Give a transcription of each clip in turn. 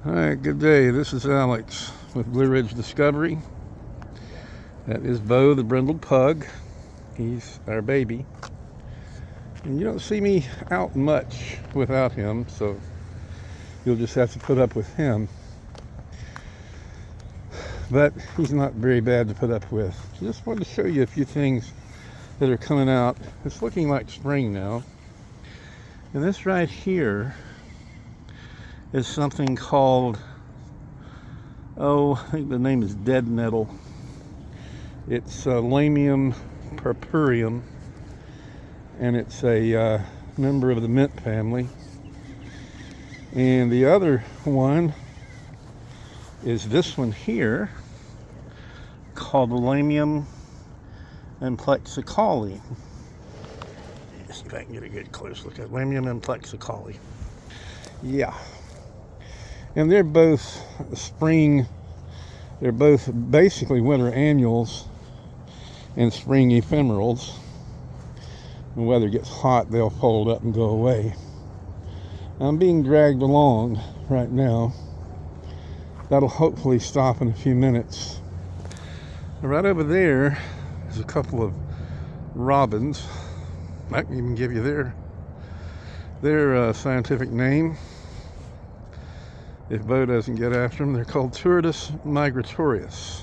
Alright, good day. This is Alex with Blue Ridge Discovery. That is Beau the Brindle Pug. He's our baby. And you don't see me out much without him, so you'll just have to put up with him. But he's not very bad to put up with. Just wanted to show you a few things that are coming out. It's looking like spring now. And this right here is something called, I think the name is dead nettle. It's Lamium purpureum, and it's a member of the mint family. And the other one is this one here, called Lamium amplexicaulis. Let's see if I can get a good close look at Lamium amplexicaulis. Yeah. And they're both spring, they're both basically winter annuals and spring ephemerals. When the weather gets hot, they'll fold up and go away. I'm being dragged along right now. That'll hopefully stop in a few minutes. Right over there is a couple of robins. I can even give you their scientific name. If Beau doesn't get after them, they're called Turdus migratorius.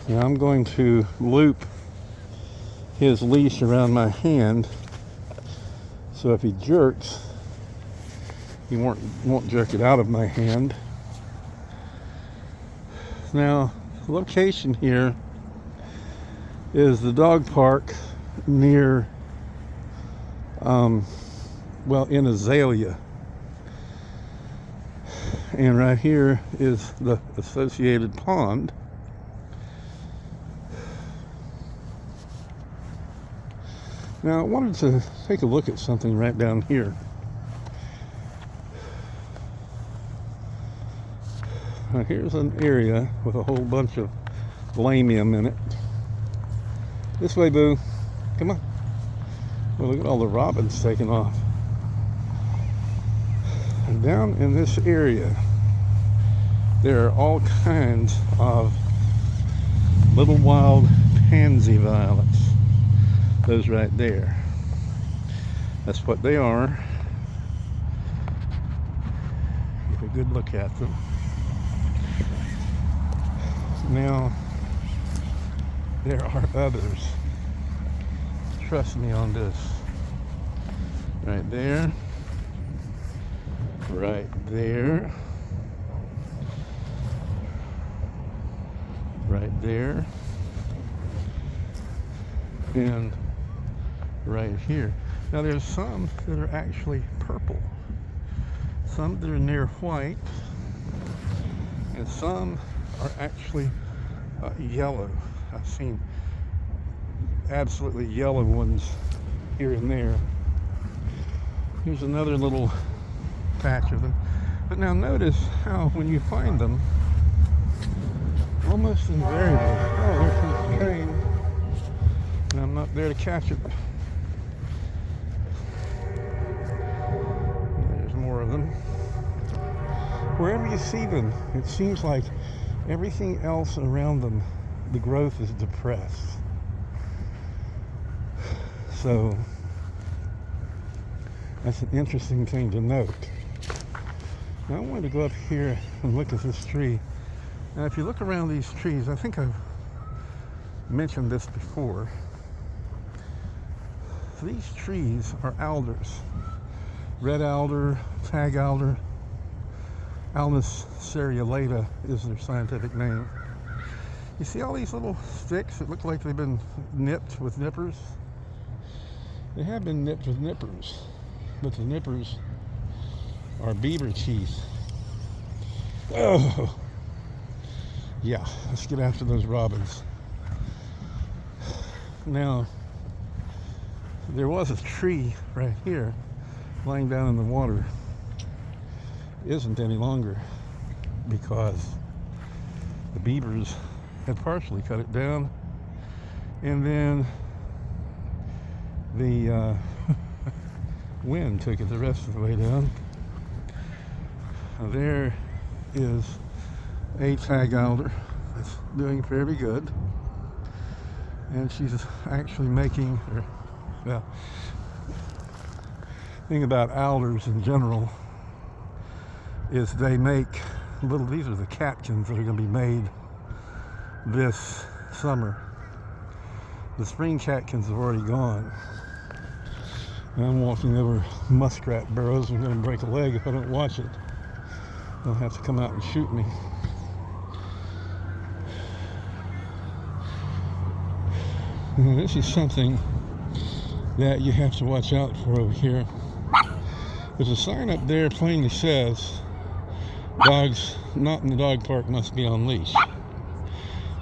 Now I'm going to loop his leash around my hand, so if he jerks, he won't jerk it out of my hand. Now, the location here is the dog park near, in Azalea. And right here is the associated pond. Now I wanted to take a look at something right down here. Now here's an area with a whole bunch of lamium in it. This way, Boo. Come on. Well, look at all the robins taking off. And down in this area, there are all kinds of little wild pansy violets. Those right there. That's what they are. Get a good look at them. Now, there are others. Trust me on this. Right there. Right there. Right there. And right here. Now there's some that are actually purple. Some that are near white. And some are actually yellow. I've seen absolutely yellow ones here and there. Here's another little patch of them. But now notice how when you find them, almost invariably, there comes the train, and I'm not there to catch it. There's more of them. Wherever you see them, it seems like everything else around them, the growth is depressed. So that's an interesting thing to note. Now I wanted to go up here and look at this tree. Now if you look around these trees, I think I've mentioned this before. These trees are alders. Red alder, tag alder, Alnus seriolata is their scientific name. You see all these little sticks that look like they've been nipped with nippers? They have been nipped with nippers, but the nippers are beaver teeth. Oh, yeah, let's get after those robins. Now, there was a tree right here lying down in the water. It isn't any longer because the beavers had partially cut it down, and then the wind took it the rest of the way down. Now there is a tag alder that's doing very good, and she's actually making her, well, the thing about alders in general is they make little, these are the catkins that are going to be made this summer. The spring catkins have already gone. And I'm walking over muskrat burrows. I'm going to break a leg if I don't watch it. They'll have to come out and shoot me. Now, this is something that you have to watch out for over here. There's a sign up there plainly says dogs not in the dog park must be on leash.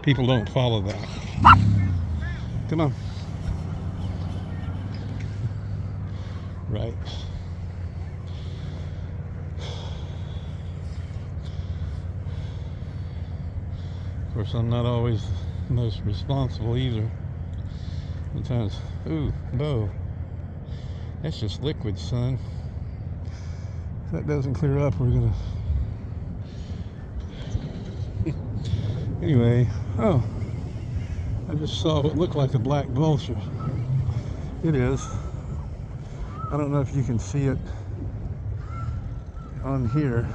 People don't follow that. Come on. Right. Of course, I'm not always the most responsible either. Sometimes, ooh, Beau, that's just liquid, son. If that doesn't clear up, we're gonna... Anyway, oh, I just saw what looked like a black vulture. It is. I don't know if you can see it on here,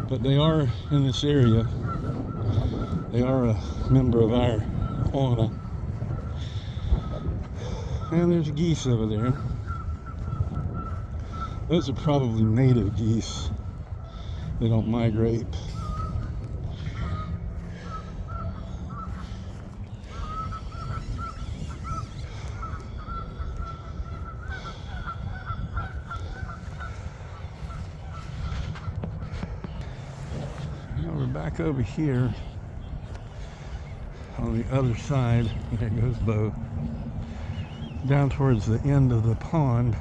but they are in this area. They are a member of our fauna. And there's geese over there. Those are probably native geese. They don't migrate. Now we're back over here on the other side. There goes Beau. Down towards the end of the pond.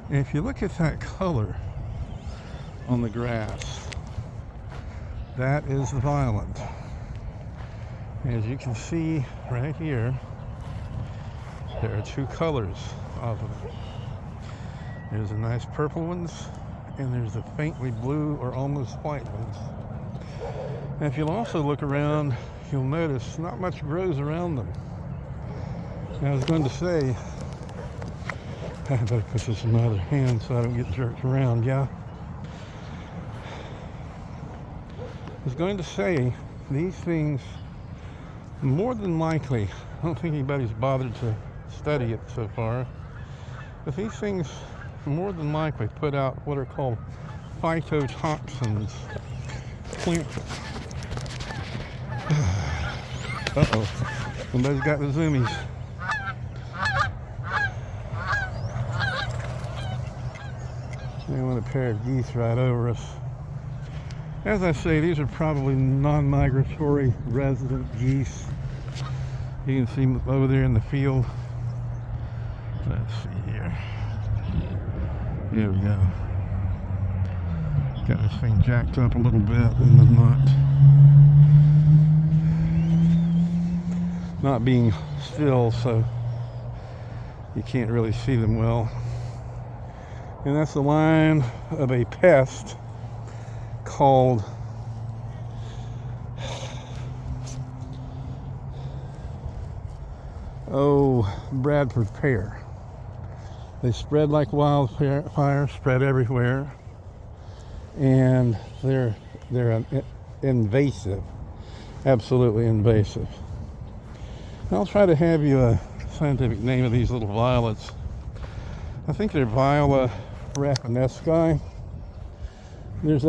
And if you look at that color on the grass, that is the violet. As you can see right here, there are two colors of them. There's the nice purple ones, and there's the faintly blue or almost white ones. And if you'll also look around, you'll notice not much grows around them. I was going to say, I better put this in my other hand so I don't get jerked around, yeah? I was going to say, these things, more than likely, I don't think anybody's bothered to study it so far, but these things more than likely put out what are called phytotoxins. Uh-oh, somebody's got the zoomies. They want a pair of geese right over us. As I say, these are probably non-migratory resident geese. You can see them over there in the field. Let's see here. Here we go. Got this thing jacked up a little bit and then not being still, so you can't really see them well. And that's the line of a pest called Bradford pear. They spread like wildfire, spread everywhere, and they're invasive, absolutely invasive. I'll try to have you a scientific name of these little violets. I think they're Viola rapinesci. There's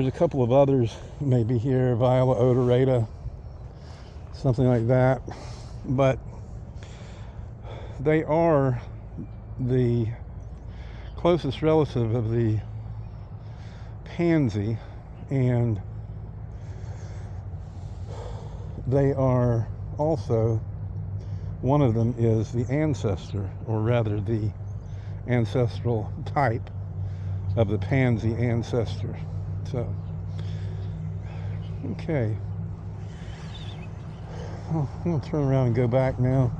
a couple of others maybe here, Viola odorata, something like that. But they are the closest relative of the pansy, and they are also, one of them is the ancestor, or rather the ancestral type of the pansy ancestor. So, okay. I'm going to turn around and go back now.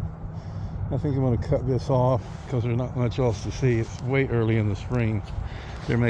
I think I'm going to cut this off because there's not much else to see. It's way early in the spring.